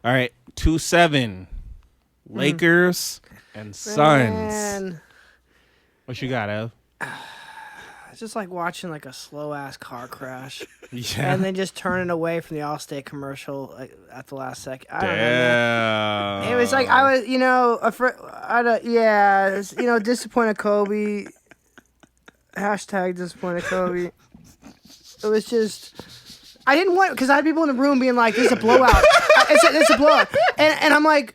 All right, 2-7. Lakers and Suns. Man. What you got, Ev? It's just like watching like a slow ass car crash, Yeah. and then just turning away from the Allstate commercial at the last second. I don't know, Damn. man. It was like I was, disappointed Kobe. Hashtag disappointed Kobe. It was just, I didn't want, because I had people in the room being like, "This is a blowout. It's a blowout," and I'm like.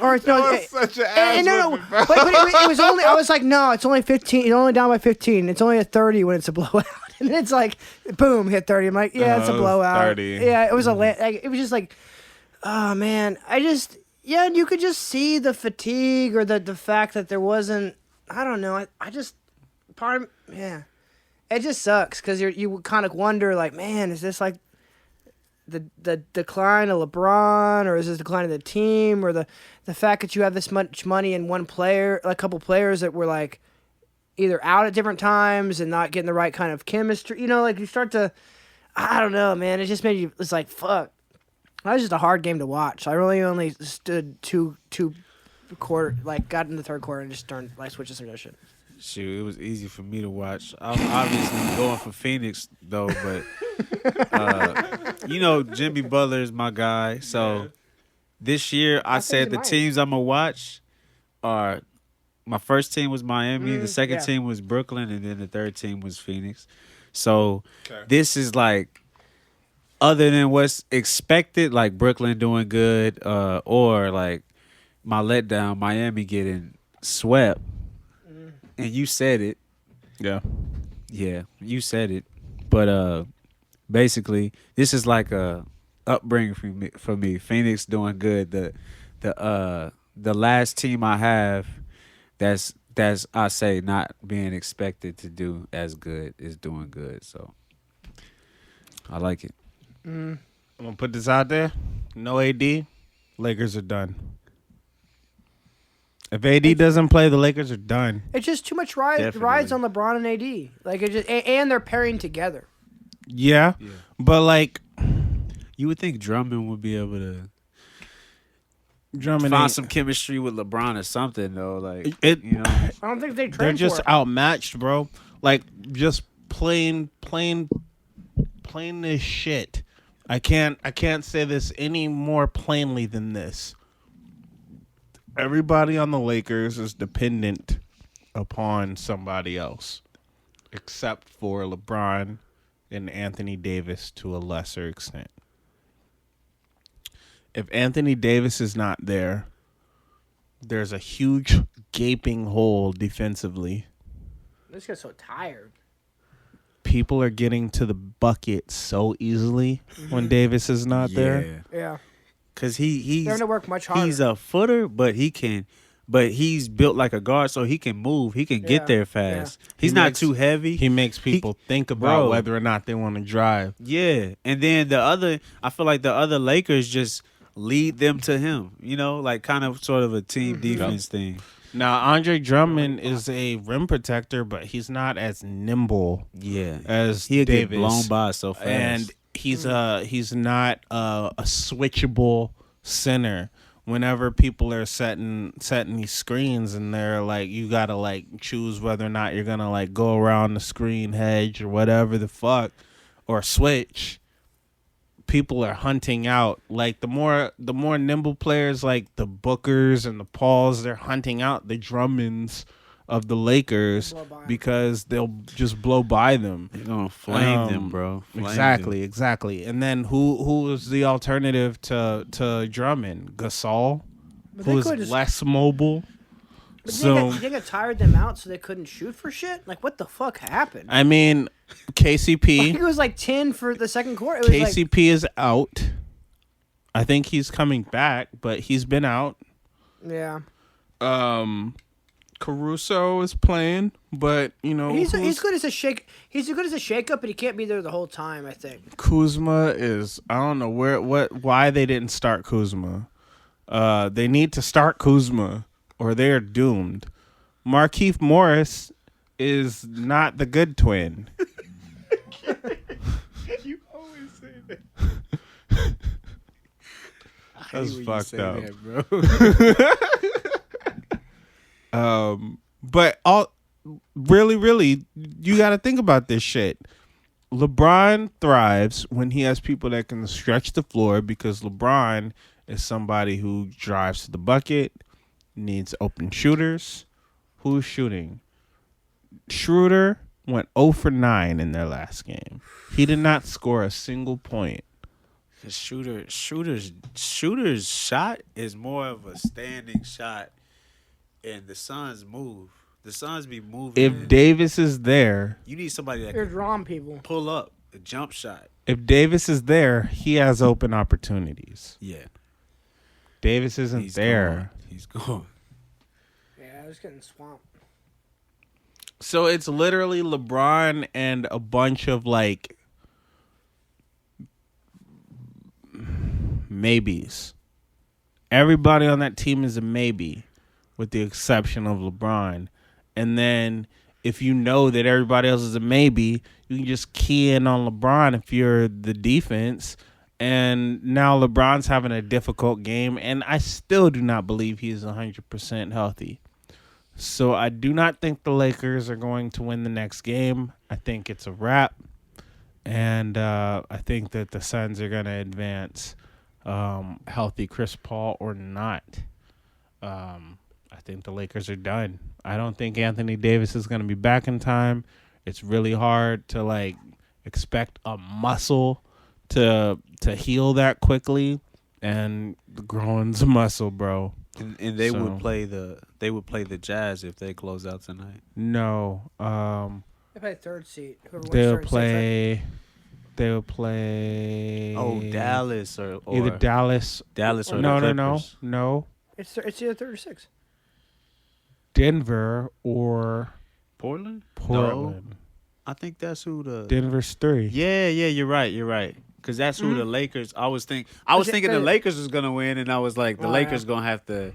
Or That was such an ass but it was only. I was like, no, it's only 15. It's only down by 15. It's only a 30 when it's a blowout, and then it's like, boom, hit 30. I'm like, yeah, it's a blowout. 30. Yeah, it was it was just like, oh man, you could just see the fatigue or the fact that there wasn't. I don't know. I just it just sucks because you kind of wonder like, man, is this like the decline of LeBron, or is this decline of the team, or the fact that you have this much money in one player, like a couple players that were like either out at different times and not getting the right kind of chemistry, like you start to, I don't know, man, it just made you, it's like, fuck, that was just a hard game to watch. I really only stood two quarter, like got in the third quarter and just switched to some other shit. Shoot, it was easy for me to watch. I'm obviously going for Phoenix though, but Jimmy Butler is my guy. So this year, I said the teams I'm gonna watch are, my first team was Miami, the second team was Brooklyn, and then the third team was Phoenix. So this is like, other than what's expected, like Brooklyn doing good, or like my letdown, Miami getting swept. And you said it. Yeah. Yeah, you said it. But basically, this is like a upbringing for me. Phoenix doing good. The last team I have that's I say not being expected to do as good is doing good. So I like it. I'm gonna put this out there. No AD, Lakers are done. If AD doesn't play, the Lakers are done. It's just too much rides on LeBron and AD. Like it just, and they're pairing together. Yeah, but like, you would think Drummond would be able to Drummond find some chemistry with LeBron or something though. Like I don't think they train. They're just outmatched, bro. Like just plain this shit. I can't say this any more plainly than this. Everybody on the Lakers is dependent upon somebody else, except for LeBron and Anthony Davis to a lesser extent. If Anthony Davis is not there, there's a huge gaping hole defensively. I just get so tired. People are getting to the bucket so easily when Davis is not there. Yeah. Cause he's they're gonna work much harder. He's a footer, but he's built like a guard, so he can move. He can get there fast. Yeah. He's not too heavy. He makes people think about whether or not they want to drive. Yeah, and then I feel like the other Lakers just lead them to him. Like kind of sort of a team defense thing. Now Andre Drummond is a rim protector, but he's not as nimble. Yeah, as he'll Davis. Get blown by so fast. And he's not a switchable center. Whenever people are setting these screens and they're like, you gotta like choose whether or not you're gonna like go around the screen hedge or whatever the fuck or switch. People are hunting out like the more nimble players like the Bookers and the Pauls. They're hunting out the Drummonds of the Lakers because they'll just blow by them. They're gonna flame them, bro. Exactly. And then who is the alternative to Drummond? Gasol, who is less mobile. But you think it tired them out so they couldn't shoot for shit? Like, what the fuck happened? I mean, KCP. I think it was like 10 for the second quarter. KCP is out. I think he's coming back, but he's been out. Yeah. Caruso is playing, but he's good as a shake. He's as good as a shake-up, but he can't be there the whole time. I think Kuzma is. I don't know why they didn't start Kuzma. They need to start Kuzma, or they are doomed. Markieff Morris is not the good twin. You always say that. That's fucked up. That, bro. But really, you got to think about this shit. LeBron thrives when he has people that can stretch the floor because LeBron is somebody who drives to the bucket, needs open shooters. Who's shooting? Schroeder went 0 for 9 in their last game. He did not score a single point. Shooter's shot is more of a standing shot, and the Suns move. The Suns be moving. If Davis is there, you need somebody that You're can drawing people. pull up a jump shot. if Davis is there, he has open opportunities. Yeah, Davis isn't there. He's gone. Yeah, I was getting swamped. So it's literally LeBron and a bunch of like maybes. Everybody on that team is a maybe, with the exception of LeBron. And then if you know that everybody else is a maybe, you can just key in on LeBron if you're the defense. And now LeBron's having a difficult game, and I still do not believe he is 100% healthy. So I do not think the Lakers are going to win the next game. I think it's a wrap. And I think that the Suns are going to advance, healthy Chris Paul or not. I think the Lakers are done. I don't think Anthony Davis is going to be back in time. It's really hard to like expect a muscle to heal that quickly, and the groin's a muscle, bro. And they would play the Jazz if they close out tonight. No, They play third seat. They'll play. Oh, Dallas or either Dallas or no, the no, Clippers. no. It's either third or six. Denver or Portland. Portland. No, I think that's who the Denver's 3. Yeah, you're right. Because that's who the Lakers. I was thinking the Lakers was gonna win, and I was like, the Lakers gonna have to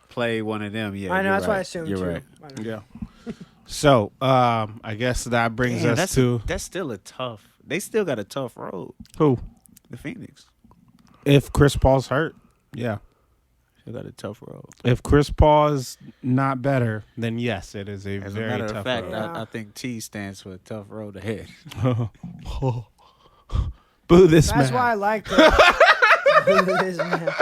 play one of them. Yeah, I know. That's right. what I assumed. You're too. right. Yeah. So, I guess that brings us to that's still a tough. They still got a tough road. who? The Phoenix. If Chris Paul's hurt, yeah. They got a tough road. If Chris Paul is not better, then yes, it is a As very a matter tough of fact, road. Yeah. I think T stands for a tough road ahead. Boo this That's man. why I like the. This man.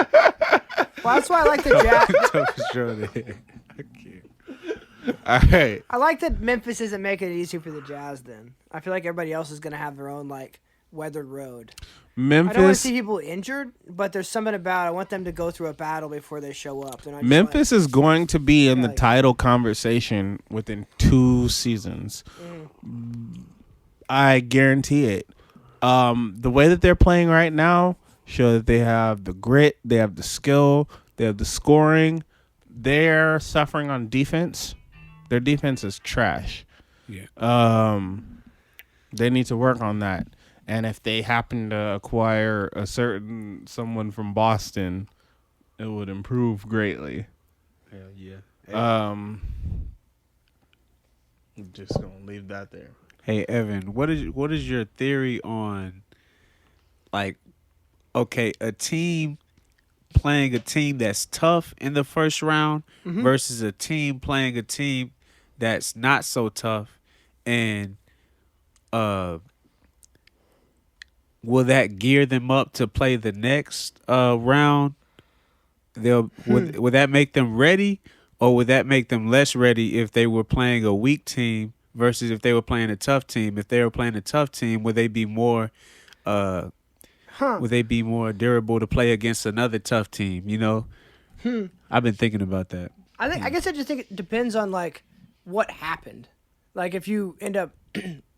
Well, that's why I like the Jazz. Toughest road ahead. I can't. All right. I like that Memphis isn't making it easy for the Jazz. Then I feel like everybody else is gonna have their own like weathered road. I don't want to Memphis see people injured, but there's something about I want them to go through a battle before they show up. They're not just Memphis is going to be in the like- title conversation within 2 seasons. I guarantee it. The way that they're playing right now show that they have the grit, they have the skill, they have the scoring. They're suffering on defense. Their defense is trash. Yeah. They need to work on that. And if they happen to acquire someone from Boston, it would improve greatly. Hell yeah. I'm just gonna leave that there. Hey Evan, what is your theory on, like, okay, a team playing a team that's tough in the first round versus a team playing a team that's not so tough, and will that gear them up to play the next round? Would that make them ready, or would that make them less ready if they were playing a weak team versus if they were playing a tough team? If they were playing a tough team, would they be more would they be more durable to play against another tough team? You know, I've been thinking about that. I guess I just think it depends on like what happened. Like if you end up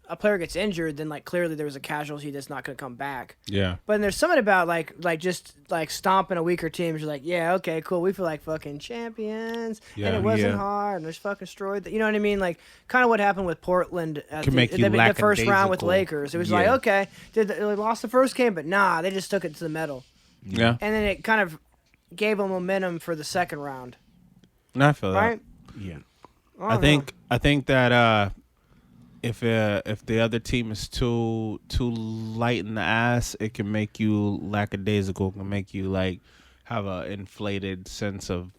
a player gets injured, then like clearly there was a casualty that's not going to come back. Yeah. But then there's something about like just like stomping a weaker team. You're like, yeah, okay, cool. We feel like fucking champions, Yeah. and it wasn't Yeah. hard, and there's fucking destroyed. You know what I mean? Like kind of what happened with Portland at Can make you the first round with lackadaisical. Lakers. It was like, Yeah. okay, they lost the first game, but nah, they just took it to the metal, Yeah. and then it kind of gave them momentum for the second round, No, I feel that. right? Yeah. I think that if the other team is too light in the ass, it can make you lackadaisical. It can make you like have a inflated sense of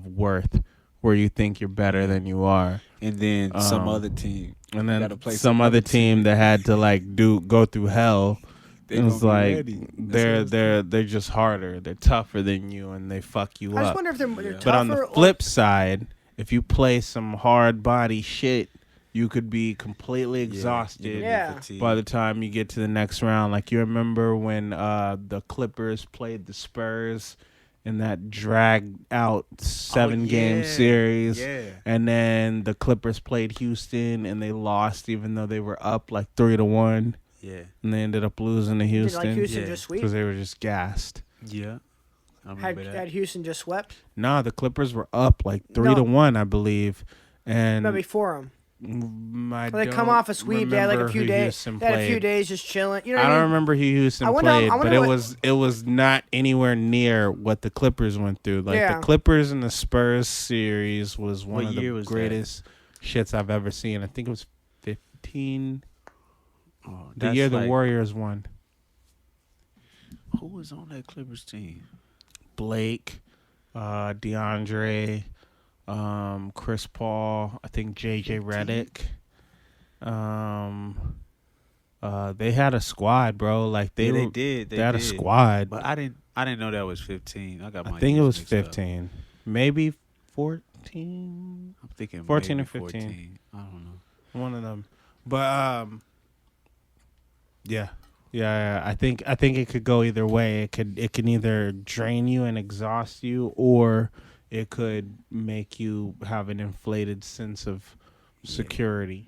worth, where you think you're better than you are. And then some other team. And then gotta play some other team that had to like go through hell. They It was gonna be like ready. they're just harder. They're tougher than you, and they fuck you I just up. wonder if they're tougher. But on the flip side, if you play some hard body shit, you could be completely exhausted Yeah. by the time you get to the next round. Like, you remember when the Clippers played the Spurs in that dragged out 7-game series, and then the Clippers played Houston and they lost even though they were up like 3-1. Yeah. And they ended up losing to Did Houston. like Houston just sweep? Because they were just gassed. Yeah. I remember that. Had Houston just swept? Nah, the Clippers were up like 3-1, I believe. And No, before them. I They come off a sweep. They had like a few days. They had a few days just chilling. You know what I I don't mean? remember who Houston played, but it was not anywhere near what the Clippers went through. Like, the Clippers and the Spurs series was one of the greatest shits I've ever seen. I think it was 15. The year the Warriors won. Who was on that Clippers team? Blake, DeAndre, Chris Paul, I think JJ Redick. They had a squad, bro. Like, they did. They had a squad. But I didn't know that was 15. I think it was 15. Maybe 14. I'm thinking 14 or 15. 14. I don't know. One of them. But yeah. I think it could go either way. It can either drain you and exhaust you, or it could make you have an inflated sense of security.